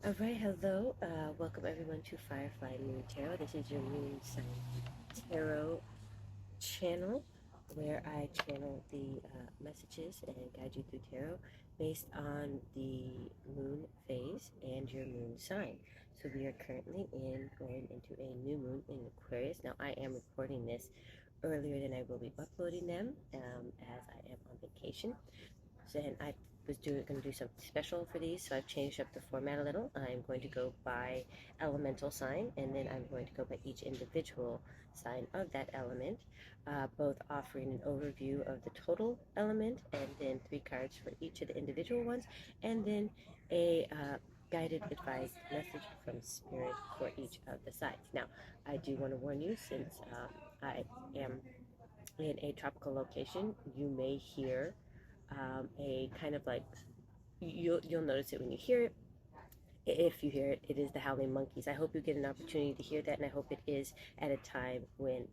Alright, hello. Welcome everyone to Firefly Moon Tarot. This is your Moon Sign Tarot channel where I channel the messages and guide you through tarot based on the moon phase and your moon sign. So we are currently going into a new moon in Aquarius. Now I am recording this earlier than I will be uploading them as I am on vacation. And I was going to do something special for these, so I've changed up the format a little. I'm going to go by elemental sign, and then I'm going to go by each individual sign of that element, both offering an overview of the total element, and then 3 cards for each of the individual ones, and then a guided advice message from spirit for each of the signs. Now, I do want to warn you, since I am in a tropical location, you may hear a kind of like, you'll notice it when you hear it. If you hear it, it is the howling monkeys. I hope you get an opportunity to hear that, and I hope it is at a time when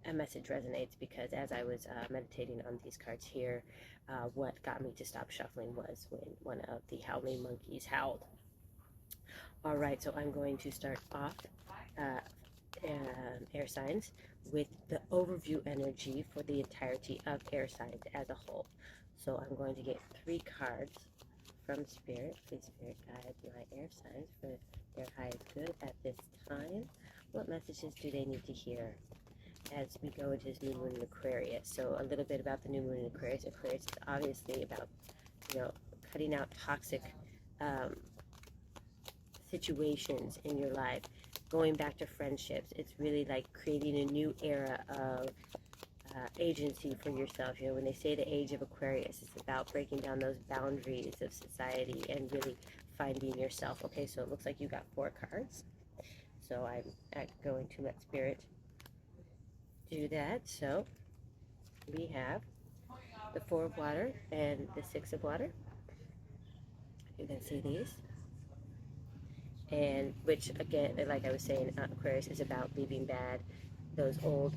a message resonates, because as I was meditating on these cards here, what got me to stop shuffling was when one of the howling monkeys howled. All right, so I'm going to start off uh, air signs with the overview energy for the entirety of air signs as a whole. So I'm going to get 3 cards from Spirit. Please, Spirit, guide my air signs for their highest good at this time. What messages do they need to hear as we go into this new moon in Aquarius? So a little bit about the new moon in Aquarius. Aquarius is obviously about, cutting out toxic situations in your life, going back to friendships. It's really like creating a new era of agency for yourself. When they say the age of Aquarius, it's about breaking down those boundaries of society and really finding yourself. Okay, so it looks like you got 4 cards. So I'm going to let Spirit do that. So we have the 4 of water and the 6 of water. You can see these. And which, again, like I was saying, Aquarius is about leaving bad, those old,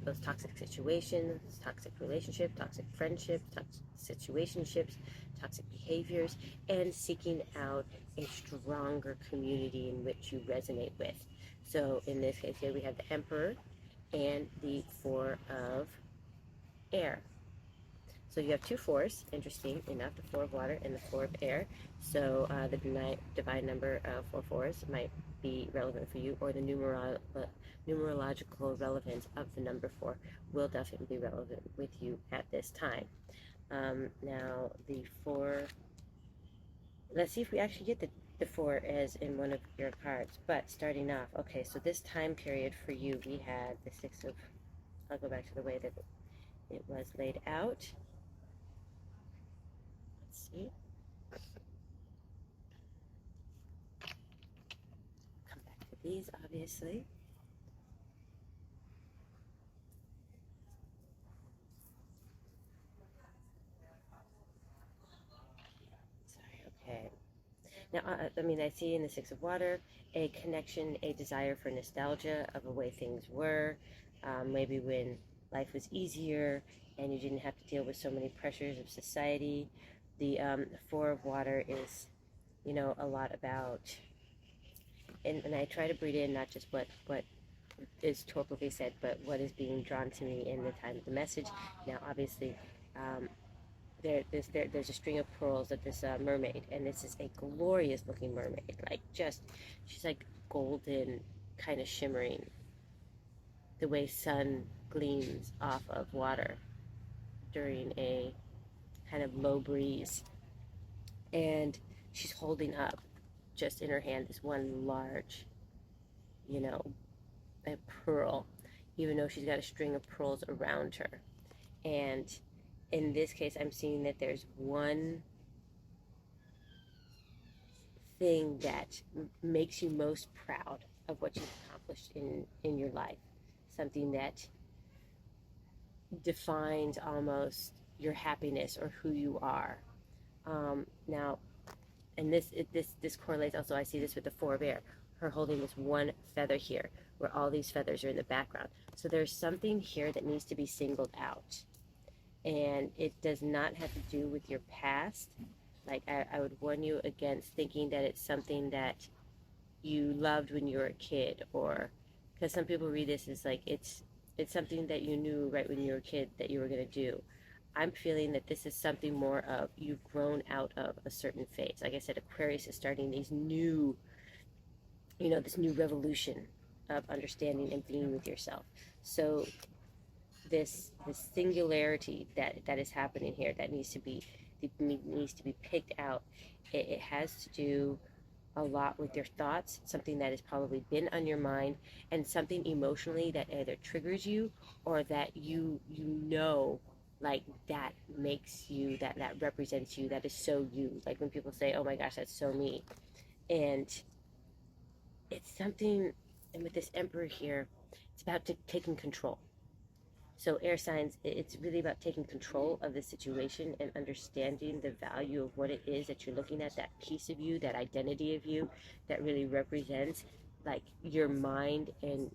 those toxic situations, toxic relationships, toxic friendships, toxic situationships, toxic behaviors, and seeking out a stronger community in which you resonate with. So in this case here, we have the Emperor and the 4 of air. So you have 2 4s, interesting enough, the 4 of water and the 4 of air. So the divine number of 4 4s might be relevant for you, or the numerological relevance of the number 4 will definitely be relevant with you at this time. Now the 4, let's see if we actually get the 4 as in one of your cards. But starting off, okay, so this time period for you, we had the 6 of, I'll go back to the way that it was laid out. See, come back to these, obviously. Sorry, okay. Now, I mean, I see in the 6 of water a connection, a desire for nostalgia of the way things were, maybe when life was easier and you didn't have to deal with so many pressures of society. The 4 of water is, a lot about, and I try to breathe in not just what is topically said, but what is being drawn to me in the time of the message. Now, obviously, there's a string of pearls of this mermaid, and this is a glorious looking mermaid. Like, just, she's like golden, kind of shimmering, the way sun gleams off of water during a kind of low breeze. And she's holding up, just in her hand, this one large, a pearl, even though she's got a string of pearls around her. And in this case, I'm seeing that there's one thing that makes you most proud of what you've accomplished in your life, something that defines almost your happiness or who you are. Now, and this correlates also. I see this with the 4 of air, her holding this one feather here, where all these feathers are in the background. So there's something here that needs to be singled out, and it does not have to do with your past, Like, I would warn you against thinking that it's something that you loved when you were a kid, or because some people read this as like it's something that you knew right when you were a kid that you were going to do. I'm feeling that this is something more of you've grown out of a certain phase. Like I said, Aquarius is starting these new, this new revolution of understanding and being with yourself. So this singularity that is happening here, that needs to be picked out. It has to do a lot with your thoughts, something that has probably been on your mind, and something emotionally that either triggers you or that like that makes you, that represents you, that is so you. Like when people say, oh my gosh, that's so me. And it's something, and with this Emperor here, it's about taking control. So air signs, it's really about taking control of the situation and understanding the value of what it is that you're looking at, that piece of you, that identity of you that really represents like your mind and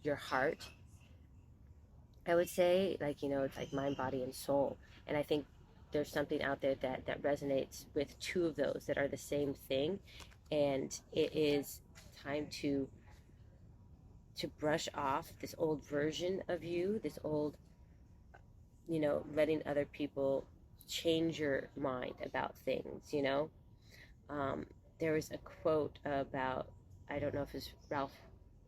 your heart. I would say, like, it's like mind, body, and soul. And I think there's something out there that resonates with two of those that are the same thing. And it is time to brush off this old version of you, this old, letting other people change your mind about things. Um, there was a quote about, I don't know if it's Ralph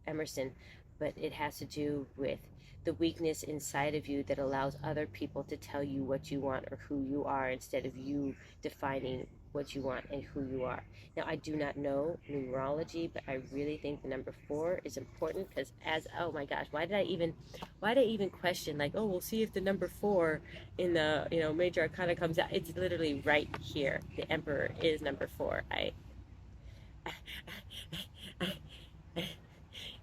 Emerson, but it has to do with the weakness inside of you that allows other people to tell you what you want or who you are instead of you defining what you want and who you are. Now, I do not know numerology, but I really think the number 4 is important because oh my gosh, why did I even question, like, oh, we'll see if the number 4 in the, major arcana comes out. It's literally right here. The Emperor is number 4.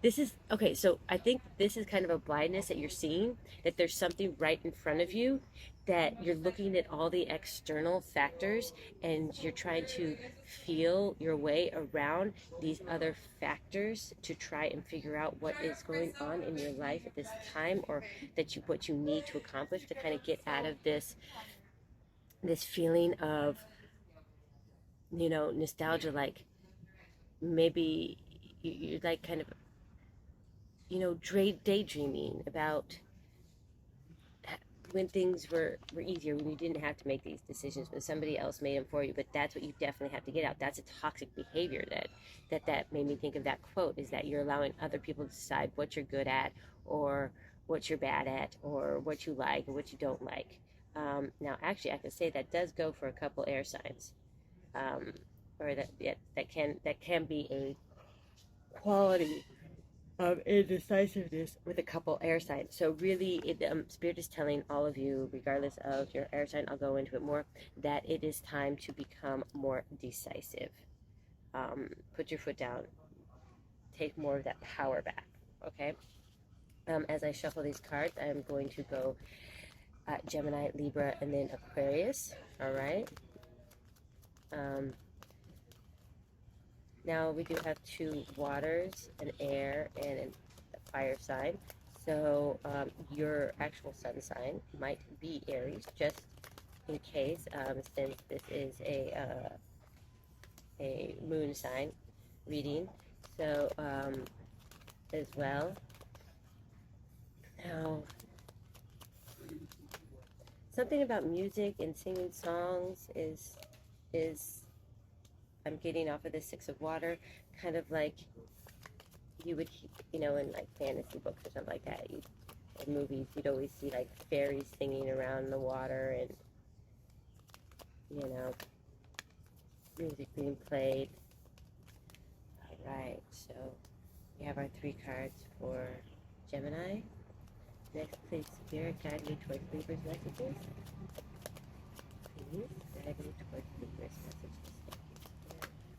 This is okay. So I think this is kind of a blindness that you're seeing, that there's something right in front of you, that you're looking at all the external factors and you're trying to feel your way around these other factors to try and figure out what is going on in your life at this time, or what you need to accomplish to kind of get out of this feeling of, nostalgia. Like maybe you're like kind of, daydreaming about when things were easier, when you didn't have to make these decisions, when somebody else made them for you. But that's what you definitely have to get out. That's a toxic behavior that made me think of that quote, is that you're allowing other people to decide what you're good at, or what you're bad at, or what you like or what you don't like. Now, actually, I can say that does go for a couple air signs, or that can be a quality of indecisiveness with a couple air signs. So really, Spirit is telling all of you, regardless of your air sign, I'll go into it more, that it is time to become more decisive. Put your foot down. Take more of that power back, okay? As I shuffle these cards, I'm going to go Gemini, Libra, and then Aquarius, all right? Now we do have 2 waters, an air, and a fire sign. So your actual sun sign might be Aries, just in case, since this is a moon sign reading. So as well. Now, something about music and singing songs is I'm getting off of the 6 of water, kind of like you would, in like fantasy books or something like that, in movies, you'd always see like fairies singing around the water, and music being played. All right, so we have our 3 cards for Gemini. Next, please, Spirit, guide me towards Libra's messages. Please guide me towards Libra's messages.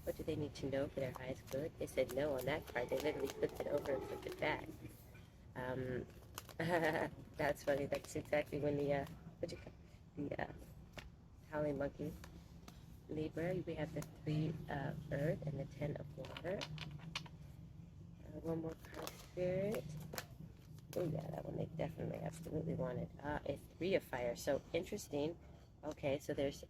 What do they need to know for their highest good? They said no on that card. They literally flipped it over and flipped it back. That's funny. That's exactly when the howling monkey. Libra, we have the 3 of earth and the 10 of water. One more card, Spirit. Oh yeah, that one they definitely absolutely wanted. A 3 of fire. So interesting. Okay, so there's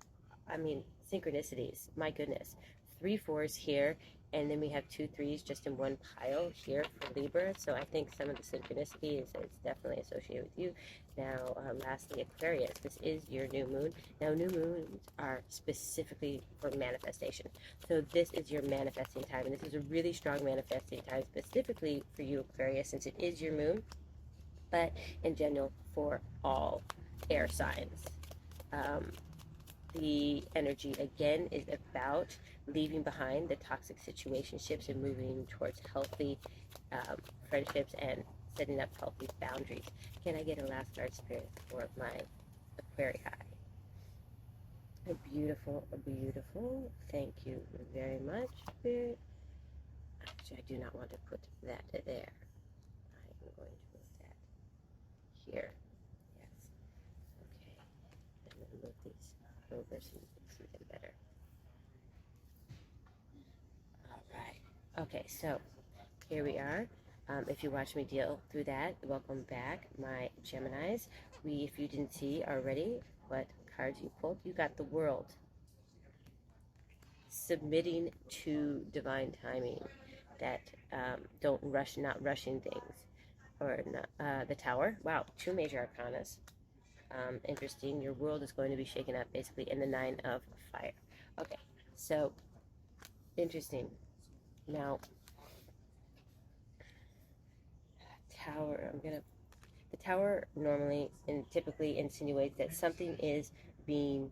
I mean, synchronicities, my goodness. 3 4s here, and then we have 2 3s just in one pile here for Libra. So I think some of the synchronicity is definitely associated with you. Now, lastly, Aquarius. This is your new moon. Now, new moons are specifically for manifestation. So this is your manifesting time, and this is a really strong manifesting time specifically for you, Aquarius, since it is your moon, but in general for all air signs. The energy again is about leaving behind the toxic situationships and moving towards healthy friendships and setting up healthy boundaries. Can I get a last card, Spirit, for my Aquarius? A beautiful, beautiful. Thank you very much, Spirit. Actually, I do not want to put that there. I'm going to put that here. Yes. Okay. I'm going to move these over so you can see them better. All right. Okay, so here we are. If you watch me deal through that, welcome back, my Geminis. If you didn't see already what cards you pulled, you got the World, submitting to divine timing, that don't rush, not rushing things, or not, the Tower. Wow, 2 major arcanas. Interesting. Your world is going to be shaken up, basically, in the 9 of Fire. Okay, so interesting. Now, Tower. The Tower normally and typically insinuates that something is you're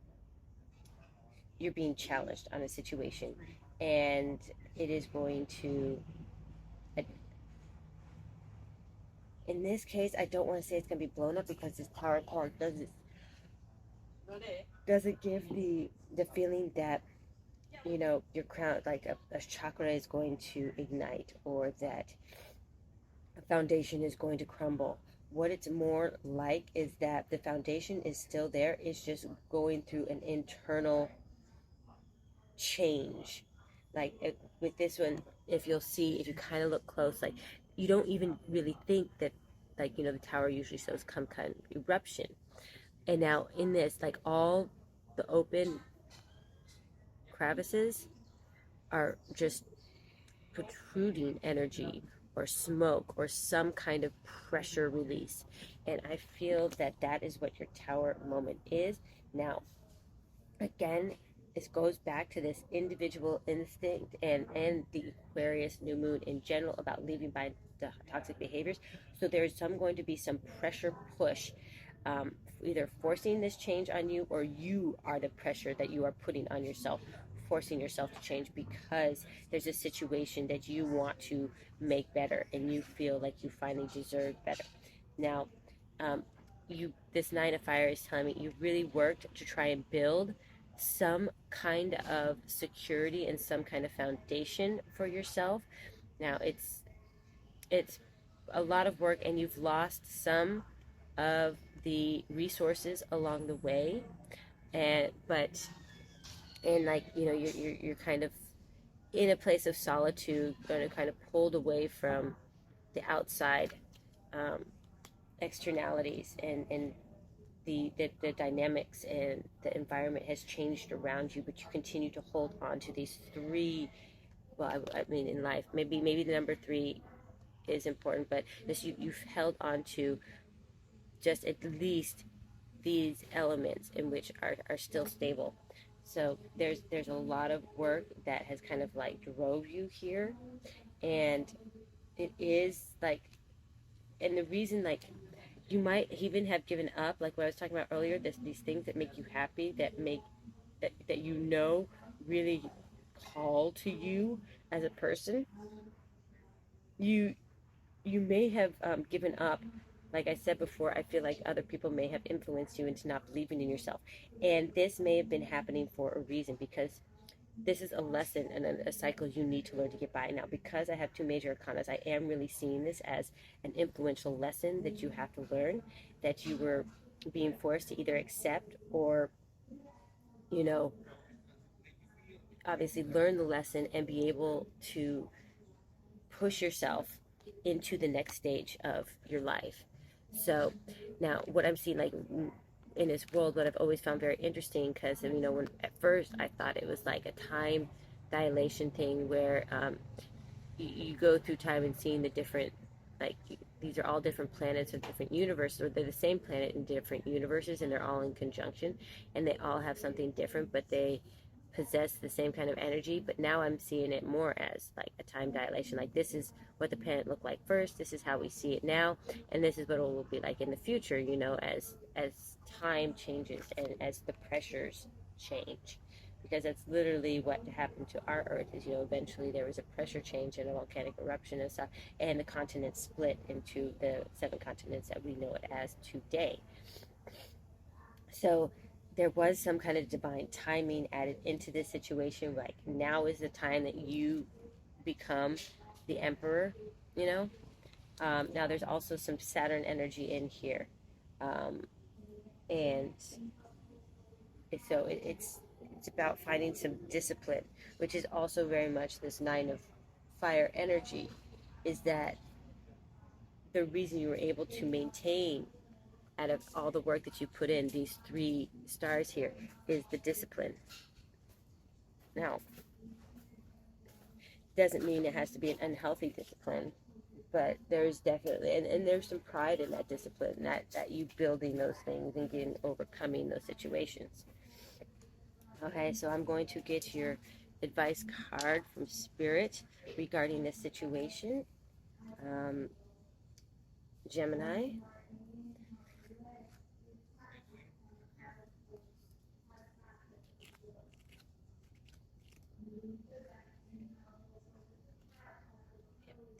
being challenged on a situation, and it is going to. In this case, I don't want to say it's going to be blown up because this Tower card doesn't give the feeling that your crown, like a chakra, is going to ignite, or that a foundation is going to crumble. What it's more like is that the foundation is still there. It's just going through an internal change. Like with this one, if you kind of look close, like you don't even really think that, like, the Tower usually shows some kind of eruption. And now in this, like, all the open crevices are just protruding energy or smoke or some kind of pressure release. And I feel that that is what your Tower moment is. Now, again, this goes back to this individual instinct and the Aquarius new moon in general about leaving behind the toxic behaviors. So there's going to be some pressure push, either forcing this change on you, or you are the pressure that you are putting on yourself, forcing yourself to change because there's a situation that you want to make better and you feel like you finally deserve better. Now, this 9 of Fire is telling me you really worked to try and build some kind of security and some kind of foundation for yourself. Now it's a lot of work, and you've lost some of the resources along the way, and like, you're kind of in a place of solitude, going to kind of pulled away from the outside externalities, and the dynamics and the environment has changed around you, but you continue to hold on to these 3. Well, I mean, in life, maybe the number 3 is important, but you've held on to just at least these elements in which are still stable. So there's a lot of work that has kind of like drove you here, and it is like, and the reason, like, you might even have given up, like what I was talking about earlier, these things that make you happy, that really call to you as a person. You may have given up. Like I said before, I feel like other people may have influenced you into not believing in yourself, and this may have been happening for a reason, because this is a lesson and a cycle you need to learn to get by. Now, because I have 2 major arcanas, I am really seeing this as an influential lesson that you have to learn, that you were being forced to either accept or, obviously learn the lesson and be able to push yourself into the next stage of your life. So now what I'm seeing, like, in this world, what I've always found very interesting, because you know, when at first I thought it was like a time dilation thing where you go through time and seeing the different, like, these are all different planets or different universes, or they're the same planet in different universes, and they're all in conjunction, and they all have something different, but they possess the same kind of energy. But now I'm seeing it more as like a time dilation. Like, this is what the planet looked like first, this is how we see it now, and this is what it will be like in the future, you know, as time changes and as the pressures change, because that's literally what happened to our Earth. Is, you know, eventually there was a pressure change and a volcanic eruption and stuff, and the continents split into the 7 continents that we know it as today. So there was some kind of divine timing added into this situation. Like, now is the time that you become the emperor, you know. Now there's also some Saturn energy in here, um, and so it's about finding some discipline, which is also very much this 9 of fire energy. Is that the reason you were able to maintain, out of all the work that you put in, these 3 stars here, is the discipline. Now, doesn't mean it has to be an unhealthy discipline, but there's definitely, and there's some pride in that discipline, that you building those things and getting, overcoming those situations. Okay, so I'm going to get your advice card from Spirit regarding this situation. Um, Gemini.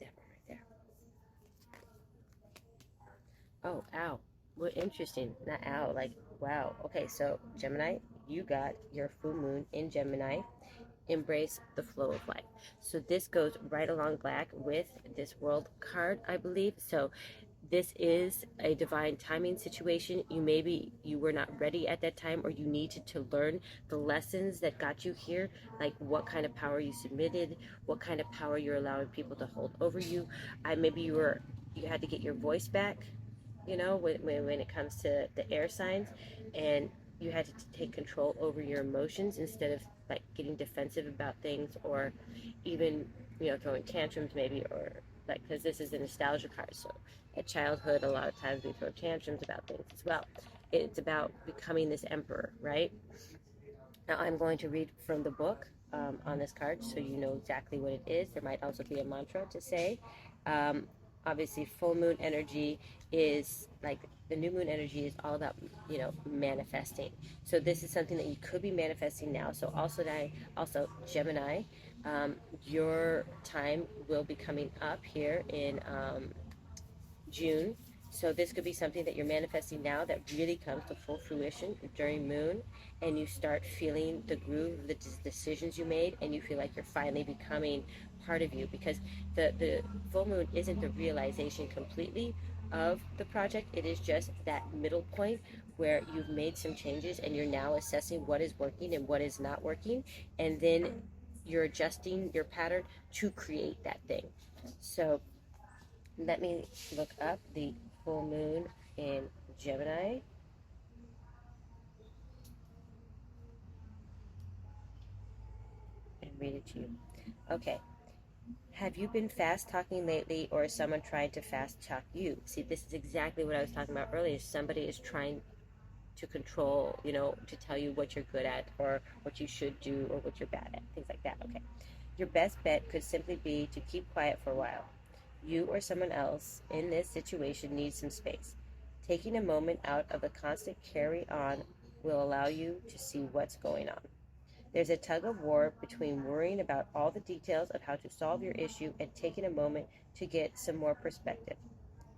Yep, that one right there. Oh, ow. What interesting. Not ow, like, wow. Okay, so Gemini, you got your full moon in Gemini. Embrace the flow of life. So this goes right along black with this world card, I believe. So this is a divine timing situation. You were not ready at that time, or you needed to learn the lessons that got you here, like what kind of power you submitted, what kind of power you're allowing people to hold over you. Maybe you had to get your voice back, you know, when it comes to the air signs, and you had to take control over your emotions instead of like getting defensive about things, or even, you know, throwing tantrums maybe, or like, because this is a nostalgia card. So at childhood, a lot of times we throw tantrums about things as well. It's about becoming this emperor, right? Now I'm going to read from the book on this card, so you know exactly what it is. There might also be a mantra to say. Um, Obviously, full moon energy is like, the new moon energy is all about, you know, manifesting. So this is something that you could be manifesting now. So also Gemini, your time will be coming up here in June. So this could be something that you're manifesting now that really comes to full fruition during moon, and you start feeling the groove of the decisions you made, and you feel like you're finally becoming part of you, because the full moon isn't the realization completely of the project. It is just that middle point where you've made some changes and you're now assessing what is working and what is not working, and then you're adjusting your pattern to create that thing. So let me look up the full moon in Gemini. And read it to you. Okay. Have you been fast talking lately, or is someone trying to fast talk you? See, this is exactly what I was talking about earlier. Somebody is trying to control, you know, to tell you what you're good at, or what you should do, or what you're bad at, things like that. Okay. Your best bet could simply be to keep quiet for a while. You or someone else in this situation needs some space. Taking a moment out of the constant carry on will allow you to see what's going on. There's a tug of war between worrying about all the details of how to solve your issue and taking a moment to get some more perspective.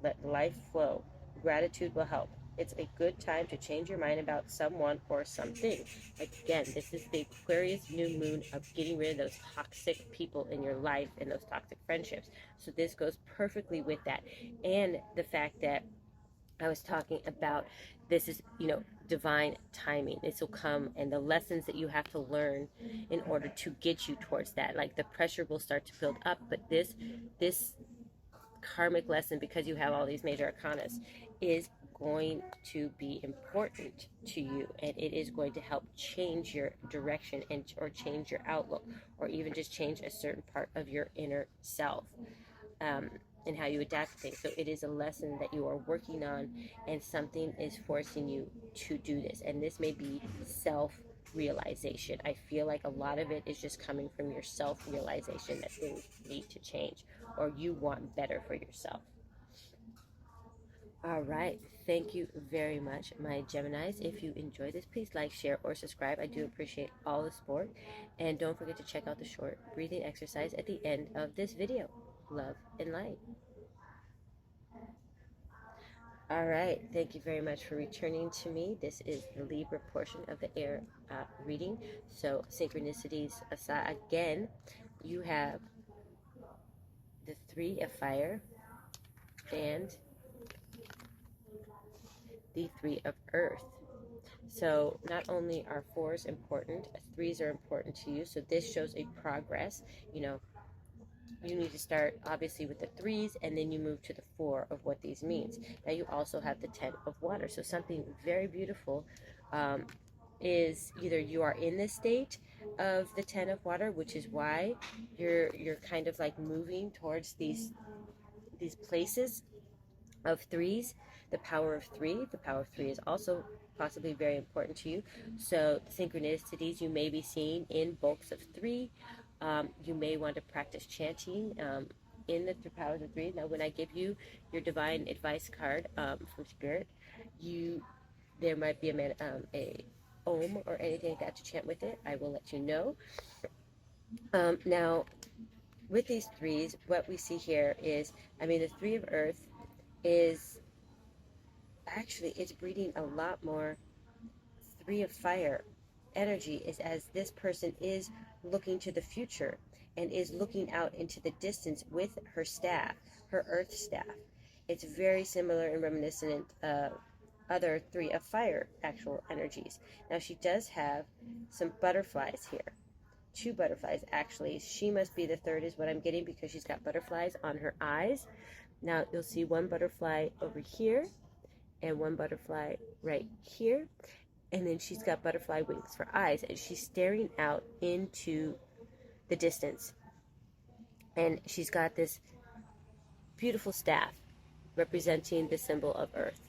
Let life flow. Gratitude will help. It's a good time to change your mind about someone or something. Again, this is the Aquarius new moon of getting rid of those toxic people in your life and those toxic friendships. So this goes perfectly with that. And the fact that I was talking about, this is, you know, divine timing. This will come, and the lessons that you have to learn in order to get you towards that. Like, the pressure will start to build up, but this karmic lesson, because you have all these major arcanas, is going to be important to you, and it is going to help change your direction and or change your outlook, or even just change a certain part of your inner self, and how you adapt to things. So it is a lesson that you are working on, and something is forcing you to do this. And this may be self-realization. I feel like a lot of it is just coming from your self-realization that things need to change, or you want better for yourself. All right. Thank you very much, my Geminis. If you enjoy this, please like, share, or subscribe. I do appreciate all the support. And don't forget to check out the short breathing exercise at the end of this video. Love and light. All right. Thank you very much for returning to me. This is the Libra portion of the air reading. So synchronicities aside, again, you have the 3 of fire and the 3 of earth. So not only are 4s important, 3s are important to you. So this shows a progress. You know, you need to start obviously with the 3s, and then you move to the 4 of what these means. Now you also have the 10 of water. So something very beautiful is either you are in this state of the 10 of water, which is why you're kind of like moving towards these places of 3s. The power of 3. The power of 3 is also possibly very important to you. So synchronicities you may be seeing in bulks of 3. You may want to practice chanting in the powers of 3. Now, when I give you your divine advice card from Spirit, there might be a Om or anything like that to chant with it. I will let you know. Now, with these 3s, what we see here is, the 3 of Earth is actually, it's breeding a lot more 3 of fire energy, is as this person is looking to the future and is looking out into the distance with her staff, her earth staff. It's very similar and reminiscent of other 3 of fire actual energies. Now she does have some butterflies here. 2 butterflies actually. She must be the 3rd is what I'm getting, because she's got butterflies on her eyes. Now you'll see 1 butterfly over here and 1 butterfly right here, and then she's got butterfly wings for eyes, and she's staring out into the distance, and she's got this beautiful staff representing the symbol of earth,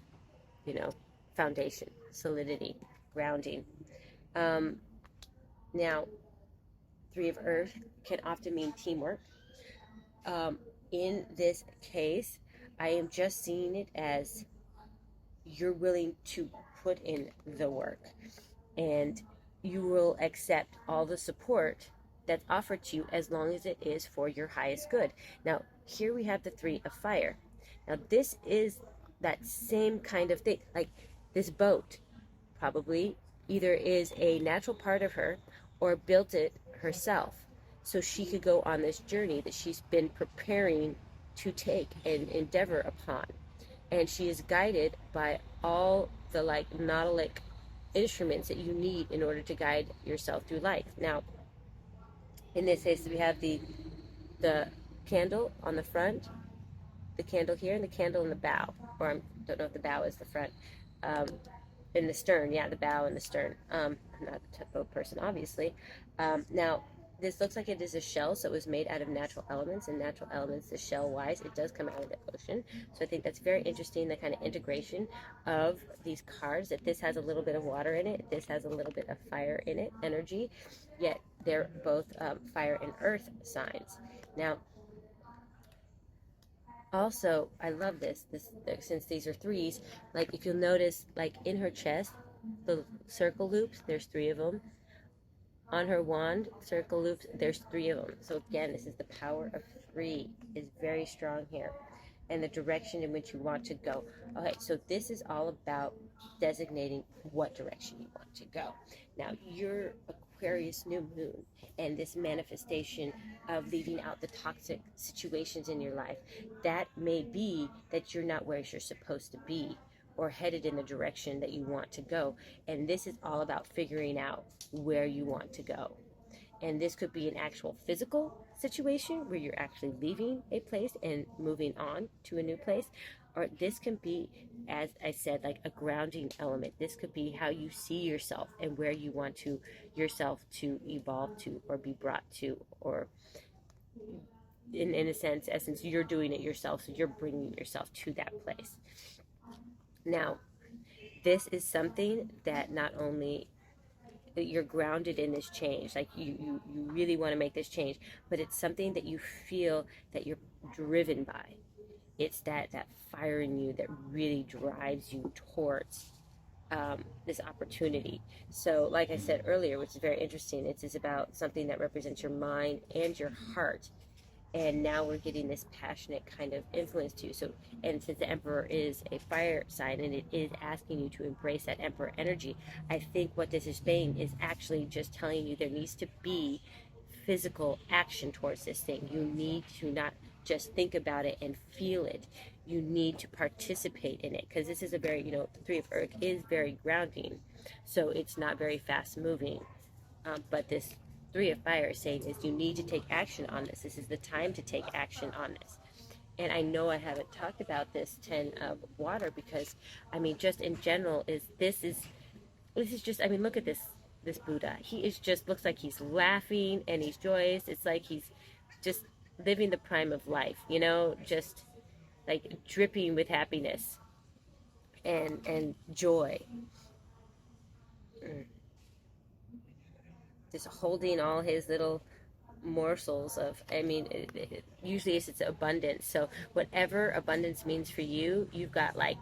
foundation, solidity, grounding. Now 3 of earth can often mean teamwork. In this case, I am just seeing it as you're willing to put in the work, and you will accept all the support that's offered to you as long as it is for your highest good. Now, here we have the 3 of fire. Now, this is that same kind of thing. Like, this boat probably either is a natural part of her or built it herself so she could go on this journey that she's been preparing to take and endeavor upon. And she is guided by all the nautical instruments that you need in order to guide yourself through life. Now, in this case, we have the candle on the front, the candle here, and the candle in the bow. Or I don't know if the bow is the front. In the stern, yeah, the bow and the stern. I'm not a boat person, obviously. Now, this looks like it is a shell, so it was made out of natural elements, and natural elements, the shell-wise, it does come out of the ocean. So I think that's very interesting, the kind of integration of these cards, that this has a little bit of water in it, this has a little bit of fire in it, energy, yet they're both fire and earth signs. Now, also, I love this, since these are 3s, like if you'll notice, like in her chest, the circle loops, there's 3 of them. On her wand, circle loops, there's 3 of them. So again, this is the power of 3 is very strong here, and the direction in which you want to go. Okay, so this is all about designating what direction you want to go. Now, your Aquarius new moon and this manifestation of leaving out the toxic situations in your life, that may be that you're not where you're supposed to be or headed in the direction that you want to go. And this is all about figuring out where you want to go. And this could be an actual physical situation where you're actually leaving a place and moving on to a new place. or this can be, as I said, like a grounding element. This could be how you see yourself and where you want to yourself to evolve to or be brought to, or in a sense, essence, you're doing it yourself, so you're bringing yourself to that place. Now, this is something that not only you're grounded in this change, like you really want to make this change, but it's something that you feel that you're driven by. It's that fire in you that really drives you towards this opportunity. So like I said earlier, which is very interesting, it's about something that represents your mind and your heart, and now we're getting this passionate kind of influence to you. So, and since the Emperor is a fire sign and it is asking you to embrace that Emperor energy, I think what this is saying is actually just telling you there needs to be physical action towards this thing. You need to not just think about it and feel it. You need to participate in it, because this is a very, the Three of Earth is very grounding, so it's not very fast moving. But this Three of Fire is saying is you need to take action on this. This is the time to take action on this. And I know I haven't talked about this Ten of Water because, I mean, just in general, this is just, I mean, look at this Buddha. He is just, looks like he's laughing and he's joyous. It's like he's just living the prime of life, just like dripping with happiness and joy. Just holding all his little morsels of, I mean, usually it's abundance. So whatever abundance means for you, you've got, like,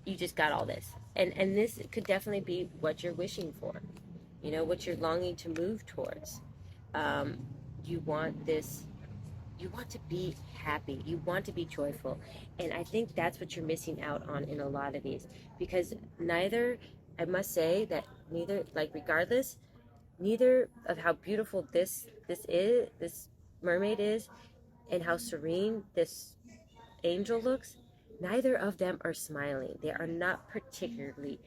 you just got all this. And this could definitely be what you're wishing for, what you're longing to move towards. You want this, you want to be happy, you want to be joyful. And I think that's what you're missing out on in a lot of these, because neither, I must say that neither, like, regardless, neither of how beautiful this mermaid is, and how serene this angel looks, neither of them are smiling. They are not particularly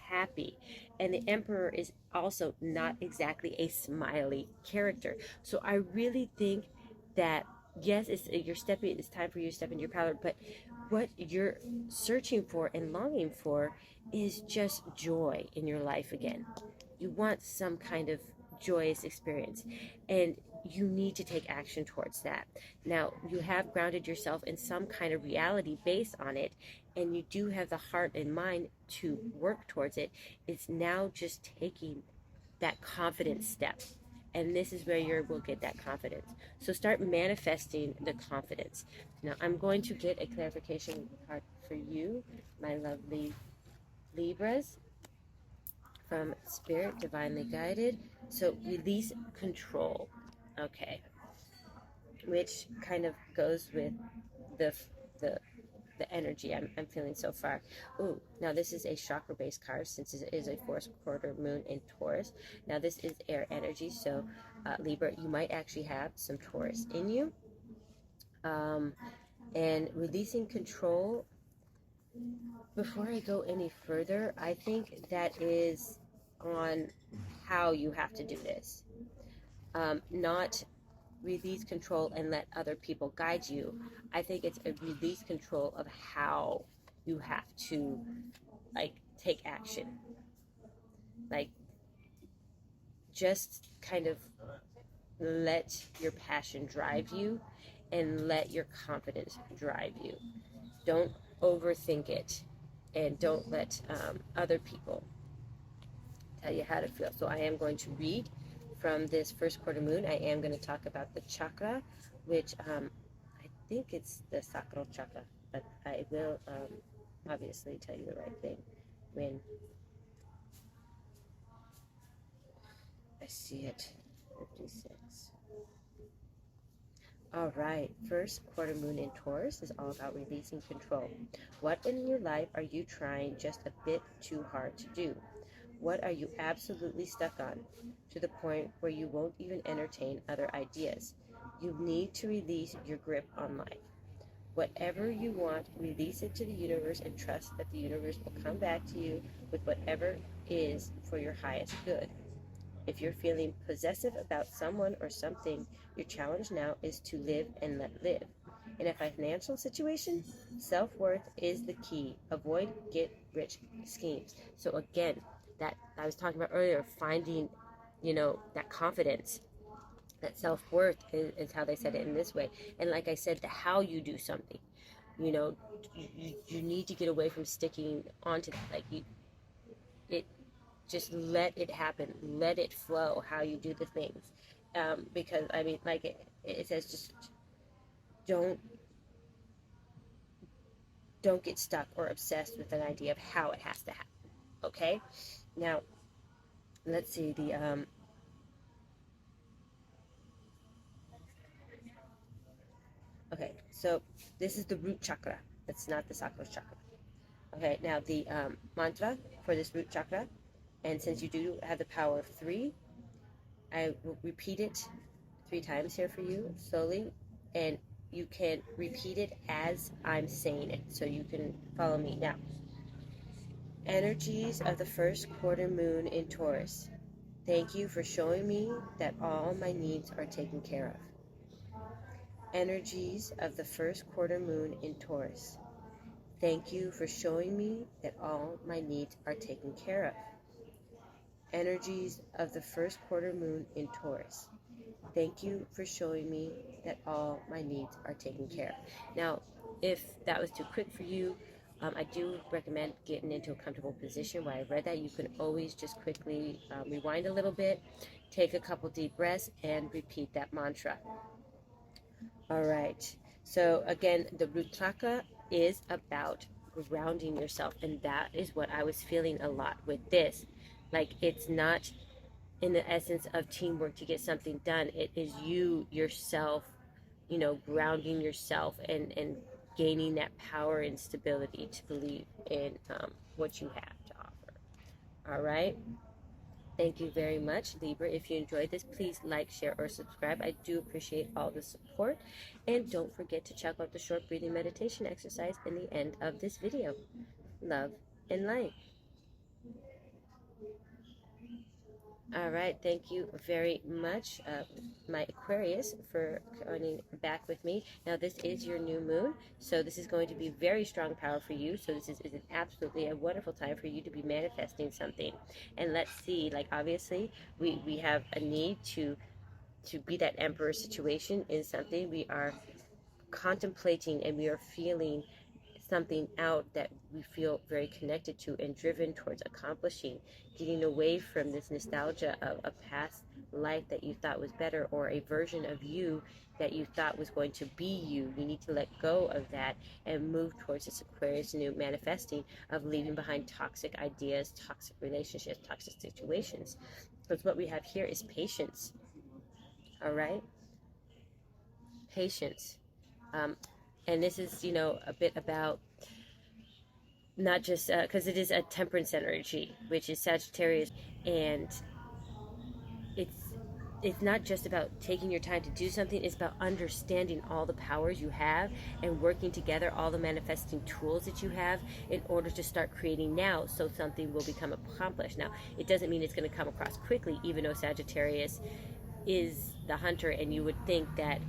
happy. And the Emperor is also not exactly a smiley character. So I really think that, yes, it's time for you to step into your power, but what you're searching for and longing for is just joy in your life again. You want some kind of joyous experience, and you need to take action towards that. Now, you have grounded yourself in some kind of reality based on it, and you do have the heart and mind to work towards it. It's now just taking that confidence step. And this is where you will get that confidence. So start manifesting the confidence. Now, I'm going to get a clarification card for you, my lovely Libras, from Spirit, divinely guided. So release control. Okay. Which kind of goes with the the the energy I'm feeling so far. Ooh, now this is a chakra-based card, since it is a fourth quarter moon in Taurus. Now this is air energy, so Libra, you might actually have some Taurus in you. And releasing control, before I go any further, I think that is on how you have to do this. Not release control and let other people guide you. I think it's a release control of how you have to, like, take action. Like, just kind of let your passion drive you and let your confidence drive you. Don't overthink it, and don't let other people tell you how to feel. So I am going to read from this first quarter moon. I am going to talk about the chakra, which I think it's the sacral chakra, but I will obviously tell you the right thing when I see it. 56. All right, first quarter moon in Taurus is all about releasing control. What in your life are you trying just a bit too hard to do? What are you absolutely stuck on, to the point where you won't even entertain other ideas? You need to release your grip on life. Whatever you want, release it to the universe and trust that the universe will come back to you with whatever is for your highest good. If you're feeling possessive about someone or something, your challenge now is to live and let live. In a financial situation, self-worth is the key. Avoid get-rich schemes. So again, that I was talking about earlier, finding, that confidence, that self-worth is how they said it in this way. And like I said, the how you do something, you need to get away from sticking onto that. Like it just let it happen, let it flow how you do the things. Because I mean, like it says, just don't get stuck or obsessed with an idea of how it has to happen. Okay, now let's see the okay, so this is the root chakra. It's not the sacral chakra. Okay, now the mantra for this root chakra, and since you do have the power of 3, I will repeat it 3 times here for you slowly, and you can repeat it as I'm saying it, so you can follow me. Now, energies of the first quarter moon in Taurus, thank you for showing me that all my needs are taken care of. Energies of the first quarter moon in Taurus, thank you for showing me that all my needs are taken care of. Energies of the first quarter moon in Taurus, thank you for showing me that all my needs are taken care of. Now, if that was too quick for you, I do recommend getting into a comfortable position. While I read that, you can always just quickly rewind a little bit, take a couple deep breaths, and repeat that mantra. All right. So again, the root chakra is about grounding yourself, and that is what I was feeling a lot with this. Like, it's not in the essence of teamwork to get something done. It is you yourself, grounding yourself and gaining that power and stability to believe in what you have to offer. All right. Thank you very much, Libra. If you enjoyed this, please like, share, or subscribe. I do appreciate all the support. And don't forget to check out the short breathing meditation exercise in the end of this video. Love and light. All right, thank you very much, my Aquarius, for coming back with me. Now, this is your new moon, so this is going to be very strong power for you. So this is an absolutely a wonderful time for you to be manifesting something. And let's see, like, obviously, we have a need to be that emperor situation in something. We are contemplating and we are feeling something out that we feel very connected to and driven towards accomplishing, getting away from this nostalgia of a past life that you thought was better, or a version of you that you thought was going to be you. You need to let go of that and move towards this Aquarius new manifesting of leaving behind toxic ideas, toxic relationships, toxic situations. Because what we have here is patience. All right? Patience. And this is, a bit about not just because it is a temperance energy, which is Sagittarius, and it's not just about taking your time to do something. It's about understanding all the powers you have and working together all the manifesting tools that you have in order to start creating now, so something will become accomplished. Now, it doesn't mean it's going to come across quickly, even though Sagittarius is the hunter, and you would think that,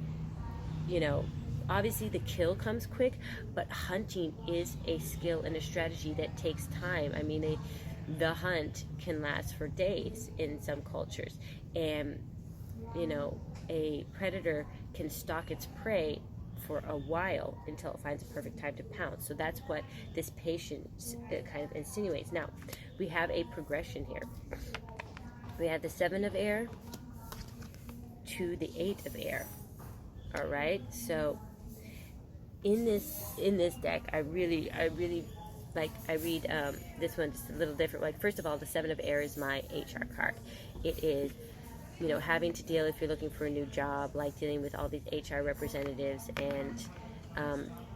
obviously the kill comes quick, but hunting is a skill and a strategy that takes time. I mean, the hunt can last for days in some cultures, and a predator can stalk its prey for a while until it finds a perfect time to pounce. So that's what this patience kind of insinuates. Now, we have a progression here. We have the 7 of air to the 8 of air. All right, so in this deck, I really like, I read this one just a little different. Like, first of all, the 7 of air is my HR card. It is, having to deal, if you're looking for a new job, like dealing with all these HR representatives and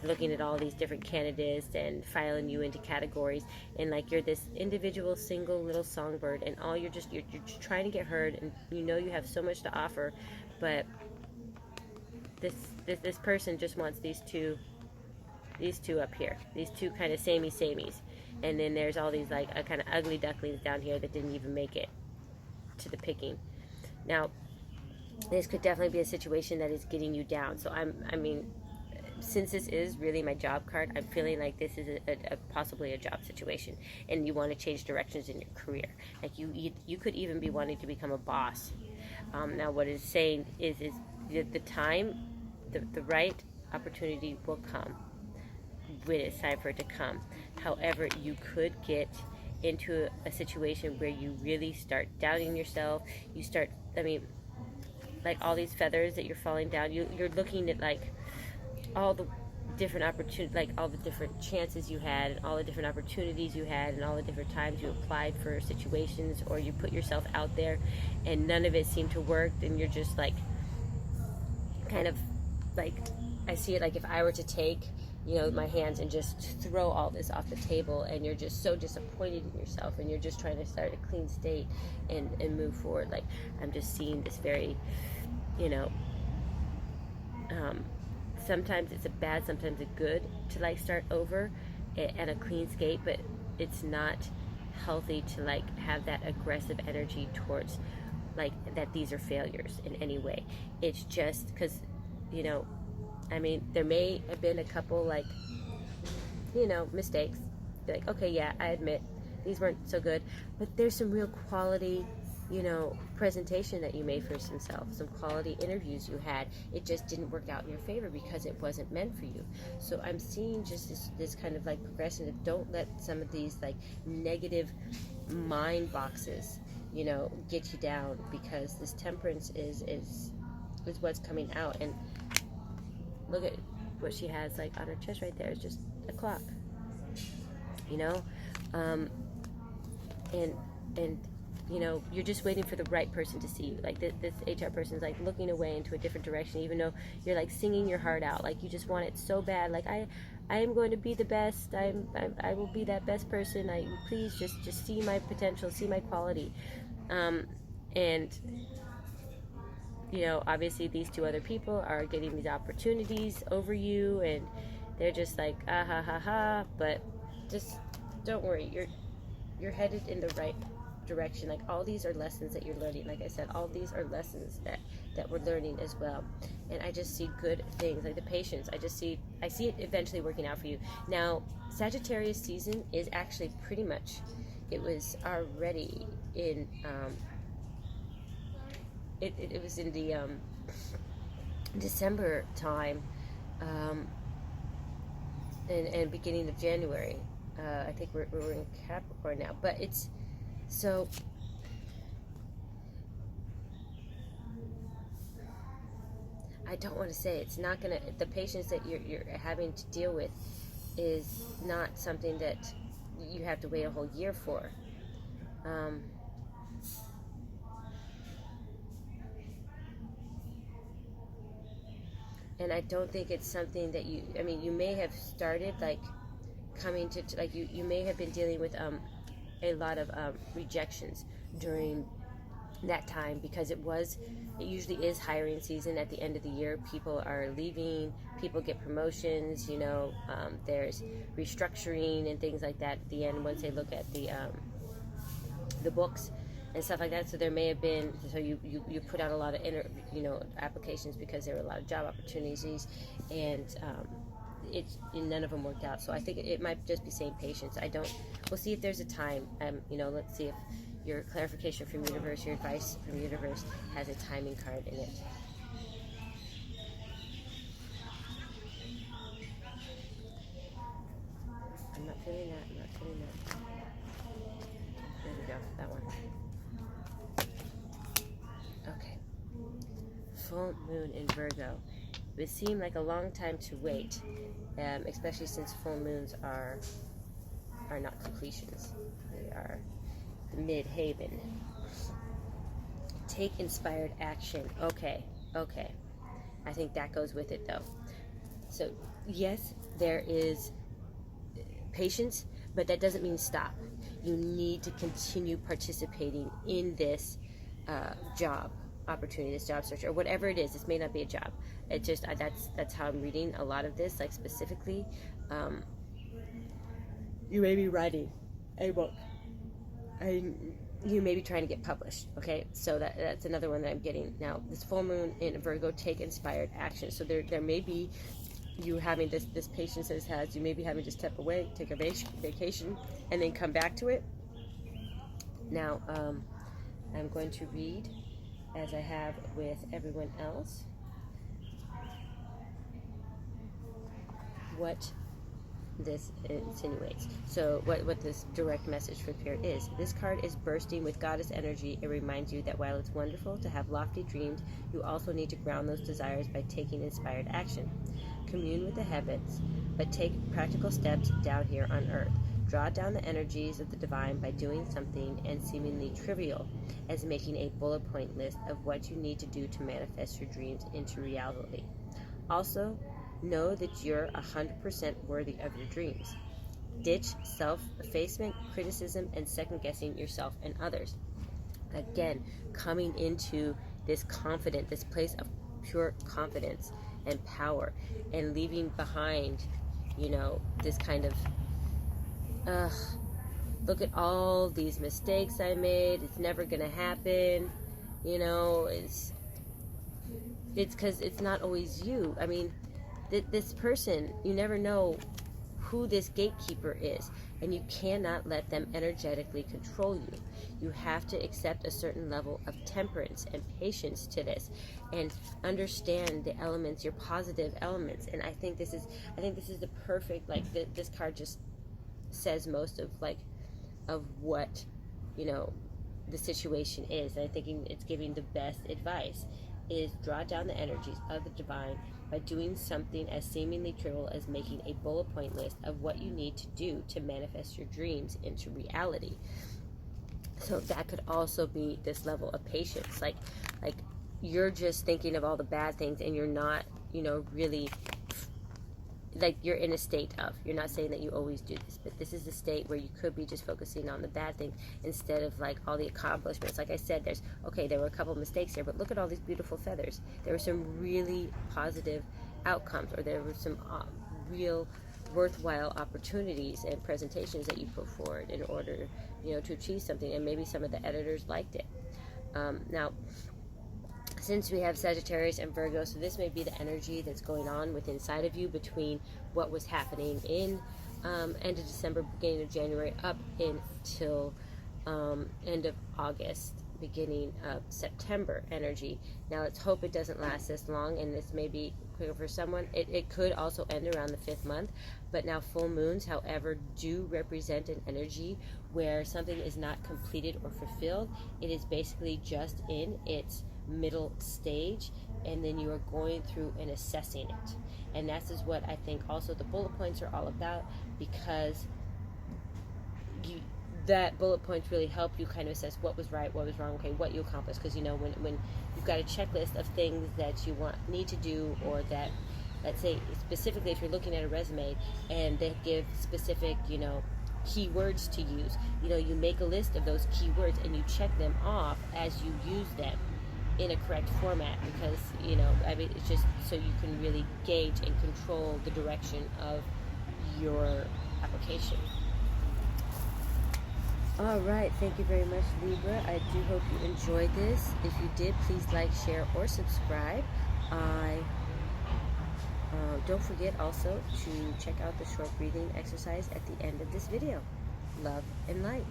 looking at all these different candidates and filing you into categories, and like you're this individual single little songbird, and all you're just trying to get heard, and you have so much to offer, but this person just wants these two up here, these two kind of samies, and then there's all these like kind of ugly ducklings down here that didn't even make it to the picking. Now, this could definitely be a situation that is getting you down. So I mean, since this is really my job card, I'm feeling like this is possibly a job situation, and you want to change directions in your career. Like you could even be wanting to become a boss. Now, what it's saying is the time, the right opportunity will come when it's time for it to come. However, you could get into a situation where you really start doubting yourself. You start, I mean, like all these feathers that you're falling down, you're looking at like all the different opportunities, like all the different chances you had, and all the different opportunities you had, and all the different times you applied for situations, or you put yourself out there and none of it seemed to work. And you're just like, kind of like, I see it like if I were to take, my hands and just throw all this off the table, and you're just so disappointed in yourself, and you're just trying to start a clean state and move forward. Like, I'm just seeing this very, sometimes it's a bad, sometimes a good to like start over and a clean skate, but it's not healthy to like have that aggressive energy towards like that these are failures in any way. It's just because, I mean, there may have been a couple like, mistakes. You're like, okay, yeah, I admit these weren't so good, but there's some real quality, presentation that you made for yourself, some quality interviews you had. It just didn't work out in your favor because it wasn't meant for you. So I'm seeing just this kind of like progression of, don't let some of these like negative mind boxes, get you down, because this temperance is what's coming out. And look at what she has like on her chest right there. It's just a clock, and you're just waiting for the right person to see you. Like this HR person is like looking away into a different direction, even though you're like singing your heart out, like you just want it so bad. Like I am going to be the best. I will be that best person. Please just see my potential, see my quality, and obviously these two other people are getting these opportunities over you, and they're just like, ah ha ha ha. But just don't worry, you're headed in the right direction. Like, all these are lessons that you're learning. Like I said, all these are lessons that we're learning as well. And I just see good things, like the patience. I see it eventually working out for you. Now, Sagittarius season is actually pretty much, it was already in it was in the December time, and beginning of January. I think we're in Capricorn now, but it's so. I don't want to say it's not gonna. The patience that you're having to deal with is not something that you have to wait a whole year for. And I don't think it's something that you may have started like coming to like you may have been dealing with a lot of rejections during that time, because it usually is hiring season at the end of the year. People are leaving, people get promotions, there's restructuring and things like that at the end once they look at the books and stuff like that. So there may have been, so you put out a lot of applications because there were a lot of job opportunities, and none of them worked out. So I think it might just be saying patience. We'll see if there's a time. Let's see if your clarification from universe, your advice from universe has a timing card in it. I'm not feeling that. There we go. That one. Okay. Full moon in Virgo. It would seem like a long time to wait, especially since full moons are not completions. They are the mid-haven. Take inspired action. Okay. I think that goes with it, though. So, yes, there is patience, but that doesn't mean stop. You need to continue participating in this job opportunity, this job search, or whatever it is. This may not be a job. It just that's how I'm reading a lot of this. Like, specifically, you may be writing a book. You may be trying to get published. Okay, so that's another one that I'm getting now. This full moon in Virgo, take inspired action. So there may be you having this patience that has you maybe having to step away, take a vacation, and then come back to it. Now, I'm going to read, as I have with everyone else, what this insinuates. So what this direct message from Spirit is. This card is bursting with goddess energy. It reminds you that while it's wonderful to have lofty dreams, you also need to ground those desires by taking inspired action. Commune with the heavens, but take practical steps down here on earth. Draw down the energies of the divine by doing something as seemingly trivial as making a bullet point list of what you need to do to manifest your dreams into reality. Also, know that you're 100% worthy of your dreams. Ditch self-effacement, criticism, and second-guessing yourself and others. Again, coming into this confident, this place of pure confidence and power, and leaving behind, this kind of, look at all these mistakes I made, it's never gonna happen, it's because it's not always you. I mean, this person, you never know who this gatekeeper is, and you cannot let them energetically control you. You have to accept a certain level of temperance and patience to this, and understand the elements, your positive elements. And I think this is the perfect, this card just says most of what the situation is. And I think it's giving the best advice is draw down the energies of the divine by doing something as seemingly trivial as making a bullet point list of what you need to do to manifest your dreams into reality. So that could also be this level of patience. Like you're just thinking of all the bad things, and you're not, really, you're in a state of, you're not saying that you always do this, but this is a state where you could be just focusing on the bad things instead of all the accomplishments. Like I said, there were a couple of mistakes here, but look at all these beautiful feathers. There were some really positive outcomes, or there were some real worthwhile opportunities and presentations that you put forward in order, to achieve something, and maybe some of the editors liked it. Now, since we have Sagittarius and Virgo, so this may be the energy that's going on within inside of you between what was happening in end of December, beginning of January, up until end of August, beginning of September energy. Now let's hope it doesn't last this long, and this may be quicker for someone. It could also end around the 5th month, but now full moons, however, do represent an energy where something is not completed or fulfilled. It is basically just in its middle stage, and then you are going through and assessing it. And that is what I think also the bullet points are all about, because that bullet points really help you kind of assess what was right, what was wrong, okay, what you accomplished. Because when you've got a checklist of things that you need to do, or that, let's say specifically if you're looking at a resume and they give specific keywords to use, you make a list of those keywords and you check them off as you use them in a correct format, because it's just so you can really gauge and control the direction of your application. All right, thank you very much, Libra. I do hope you enjoyed this. If you did, please like, share, or subscribe. Don't forget also to check out the short breathing exercise at the end of this video. Love and light.